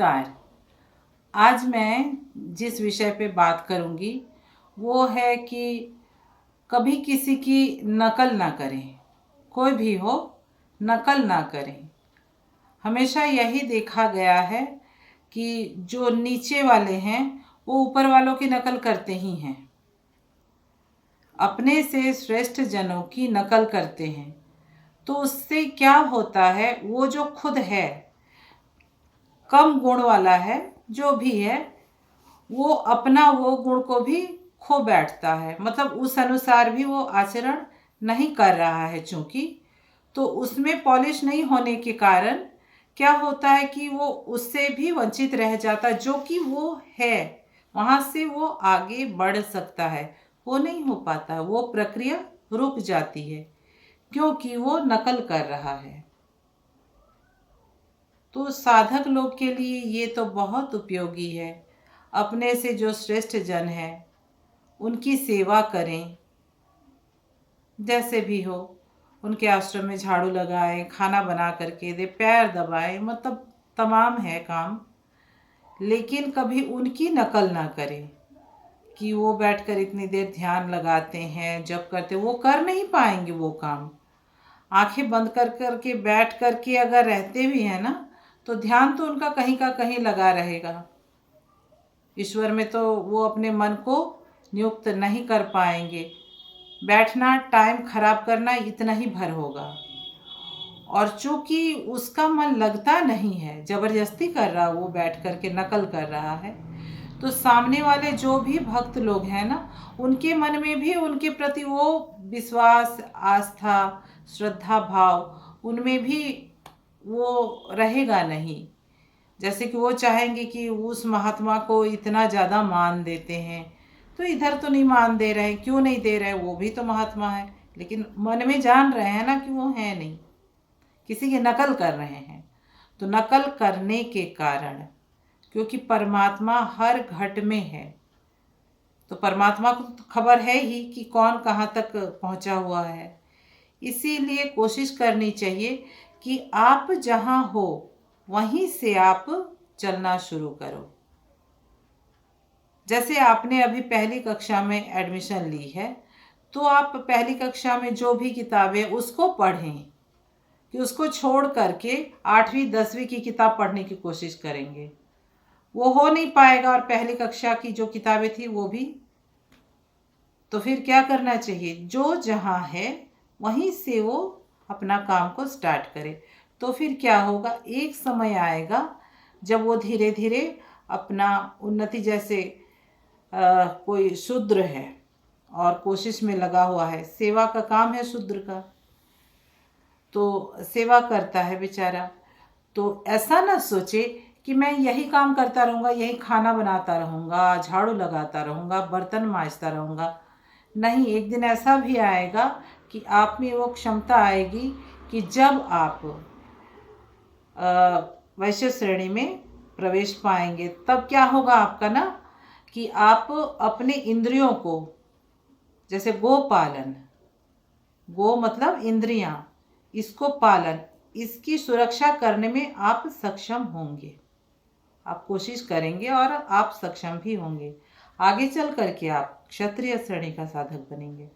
नमस्कार। आज मैं जिस विषय पे बात करूँगी वो है कि कभी किसी की नकल ना करें। कोई भी हो, नकल ना करें। हमेशा यही देखा गया है कि जो नीचे वाले हैं वो ऊपर वालों की नकल करते ही हैं, अपने से श्रेष्ठ जनों की नकल करते हैं। तो उससे क्या होता है, वो जो खुद है, कम गुण वाला है, जो भी है, वो अपना वो गुण को भी खो बैठता है। मतलब उस अनुसार भी वो आचरण नहीं कर रहा है, चूंकि तो उसमें पॉलिश नहीं होने के कारण क्या होता है कि वो उससे भी वंचित रह जाता है। जो कि वो है, वहाँ से वो आगे बढ़ सकता है, वो नहीं हो पाता। वो प्रक्रिया रुक जाती है क्योंकि वो नकल कर रहा है। तो साधक लोग के लिए ये तो बहुत उपयोगी है। अपने से जो श्रेष्ठ जन है उनकी सेवा करें, जैसे भी हो। उनके आश्रम में झाड़ू लगाएं, खाना बना करके दे, पैर दबाएं, मतलब तमाम है काम। लेकिन कभी उनकी नकल ना करें कि वो बैठकर इतनी देर ध्यान लगाते हैं, जब करते, वो कर नहीं पाएंगे वो काम। आंखें बंद कर करके बैठ करके अगर रहते भी हैं ना, तो ध्यान तो उनका कहीं का कहीं लगा रहेगा। ईश्वर में तो वो अपने मन को नियुक्त नहीं कर पाएंगे। बैठना, टाइम खराब करना, इतना ही भर होगा। और चूंकि उसका मन लगता नहीं है, जबरदस्ती कर रहा, वो बैठ करके नकल कर रहा है, तो सामने वाले जो भी भक्त लोग हैं ना, उनके मन में भी उनके प्रति वो विश्वास, आस्था, श्रद्धा भाव उनमें भी वो रहेगा नहीं। जैसे कि वो चाहेंगे कि उस महात्मा को इतना ज़्यादा मान देते हैं, तो इधर तो नहीं मान दे रहे, क्यों नहीं दे रहे, वो भी तो महात्मा है। लेकिन मन में जान रहे हैं ना कि वो है नहीं, किसी की नकल कर रहे हैं। तो नकल करने के कारण, क्योंकि परमात्मा हर घट में है, तो परमात्मा को तो खबर है ही कि कौन कहाँ तक पहुँचा हुआ है। इसीलिए कोशिश करनी चाहिए कि आप जहाँ हो वहीं से आप चलना शुरू करो। जैसे आपने अभी पहली कक्षा में एडमिशन ली है, तो आप पहली कक्षा में जो भी किताबें उसको पढ़ें, कि उसको छोड़ करके 8वीं 10वीं की किताब पढ़ने की कोशिश करेंगे, वो हो नहीं पाएगा। और पहली कक्षा की जो किताबें थी वो भी, तो फिर क्या करना चाहिए, जो जहाँ है वहीं से वो अपना काम को स्टार्ट करे। तो फिर क्या होगा, एक समय आएगा जब वो धीरे धीरे अपना उन्नति, जैसे कोई शूद्र है और कोशिश में लगा हुआ है, सेवा का काम है शूद्र का, तो सेवा करता है बेचारा। तो ऐसा ना सोचे कि मैं यही काम करता रहूँगा, यही खाना बनाता रहूँगा, झाड़ू लगाता रहूँगा, बर्तन मांजता रहूँगा। नहीं, एक दिन ऐसा भी आएगा कि आप में वो क्षमता आएगी कि जब आप वैश्य श्रेणी में प्रवेश पाएंगे, तब क्या होगा आपका ना, कि आप अपने इंद्रियों को, जैसे गो पालन, गो मतलब इंद्रियां, इसको पालन, इसकी सुरक्षा करने में आप सक्षम होंगे। आप कोशिश करेंगे और आप सक्षम भी होंगे। आगे चल करके आप क्षत्रिय श्रेणी का साधक बनेंगे।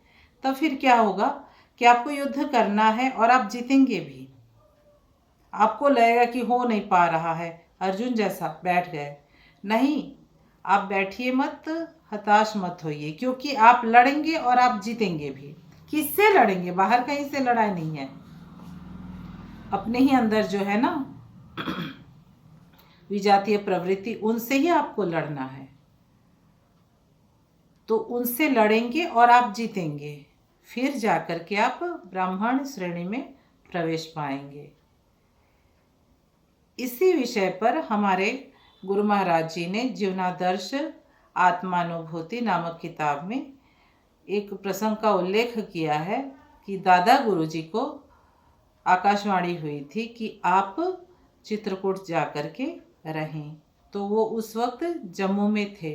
तब फिर क्या होगा कि आपको युद्ध करना है और आप जीतेंगे भी। आपको लगेगा कि हो नहीं पा रहा है, अर्जुन जैसा बैठ गए। नहीं, आप बैठिए मत, हताश मत होइए, क्योंकि आप लड़ेंगे और आप जीतेंगे भी। किससे लड़ेंगे, बाहर कहीं से लड़ाई नहीं है, अपने ही अंदर जो है ना विजातीय प्रवृत्ति, उनसे ही आपको लड़ना है। तो उनसे लड़ेंगे और आप जीतेंगे, फिर जाकर के आप ब्राह्मण श्रेणी में प्रवेश पाएंगे। इसी विषय पर हमारे गुरु महाराज जी ने जीवनादर्श आत्मानुभूति नामक किताब में एक प्रसंग का उल्लेख किया है कि दादा गुरुजी को आकाशवाणी हुई थी कि आप चित्रकूट जाकर के रहें। तो वो उस वक्त जम्मू में थे,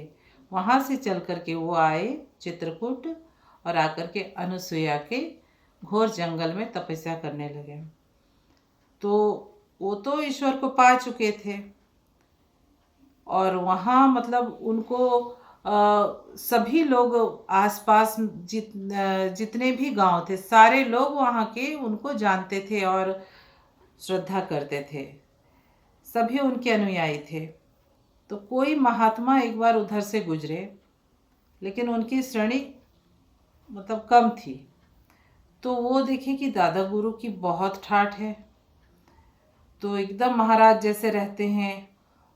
वहाँ से चल कर के वो आए चित्रकूट और आकर के अनुसुईया के घोर जंगल में तपस्या करने लगे। तो वो तो ईश्वर को पा चुके थे, और वहाँ मतलब उनको सभी लोग आसपास जितने भी गांव थे सारे लोग वहाँ के उनको जानते थे और श्रद्धा करते थे। सभी उनके अनुयायी थे। तो कोई महात्मा एक बार उधर से गुजरे, लेकिन उनकी श्रेणी मतलब कम थी। तो वो देखे कि दादा गुरु की बहुत ठाठ है, तो एकदम महाराज जैसे रहते हैं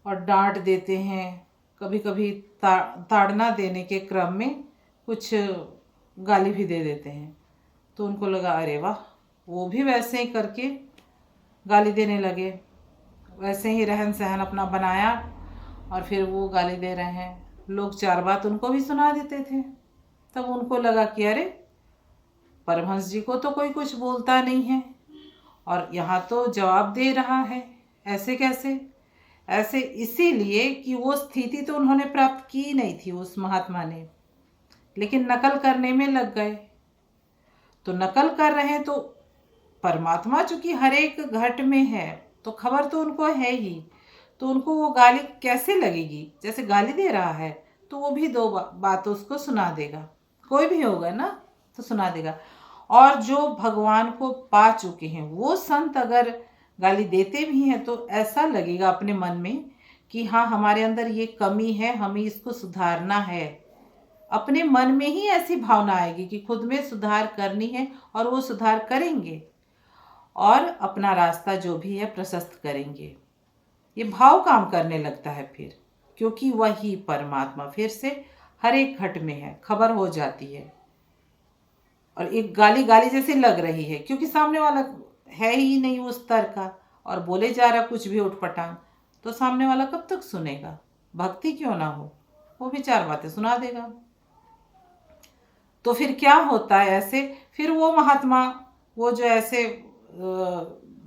और डांट देते हैं। कभी कभी ताड़ना देने के क्रम में कुछ गाली भी दे देते हैं। तो उनको लगा अरे वाह, वो भी वैसे ही करके गाली देने लगे, वैसे ही रहन सहन अपना बनाया और फिर वो गाली दे रहे हैं। लोग चार बात उनको भी सुना देते थे। तब उनको लगा कि अरे, परमहंस जी को तो कोई कुछ बोलता नहीं है और यहाँ तो जवाब दे रहा है, ऐसे कैसे? ऐसे इसीलिए कि वो स्थिति तो उन्होंने प्राप्त की नहीं थी उस महात्मा ने, लेकिन नकल करने में लग गए। तो नकल कर रहे हैं तो परमात्मा चूंकि हर एक घट में है तो खबर तो उनको है ही, तो उनको वो गाली कैसे लगेगी? जैसे गाली दे रहा है तो वो भी दो बात उसको सुना देगा, कोई भी होगा ना तो सुना देगा। और जो भगवान को पा चुके हैं वो संत अगर गाली देते भी हैं तो ऐसा लगेगा अपने मन में कि हाँ, हमारे अंदर ये कमी है, हमें इसको सुधारना है। अपने मन में ही ऐसी भावना आएगी कि खुद में सुधार करनी है और वो सुधार करेंगे और अपना रास्ता जो भी है प्रशस्त करेंगे। ये भाव काम करने लगता है फिर, क्योंकि वही परमात्मा फिर से हर एक घट में है, खबर हो जाती है। और एक गाली गाली जैसे लग रही है क्योंकि सामने वाला है ही नहीं उस स्तर का और बोले जा रहा कुछ भी उठपटांग, तो सामने वाला कब तक सुनेगा? भक्ति क्यों ना हो, वो भी चार बातें सुना देगा। तो फिर क्या होता है ऐसे? फिर वो महात्मा वो जो ऐसे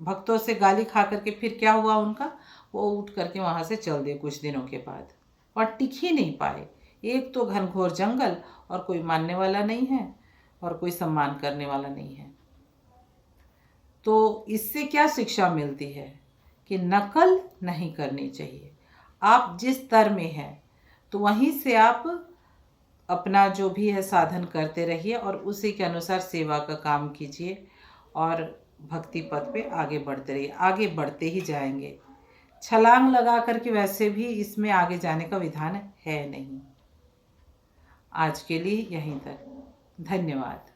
भक्तों से गाली खा करके फिर क्या हुआ उनका? वो उठ करके वहाँ से चल दिए कुछ दिनों के बाद और टिक ही नहीं पाए। एक तो घनघोर जंगल और कोई मानने वाला नहीं है और कोई सम्मान करने वाला नहीं है। तो इससे क्या शिक्षा मिलती है कि नकल नहीं करनी चाहिए। आप जिस स्तर में हैं तो वहीं से आप अपना जो भी है साधन करते रहिए और उसी के अनुसार सेवा का काम कीजिए और भक्ति पथ पे आगे बढ़ते रहिए। आगे बढ़ते ही जाएंगे। छलांग लगा करके वैसे भी इसमें आगे जाने का विधान है नहीं। आज के लिए यहीं तक। धन्यवाद।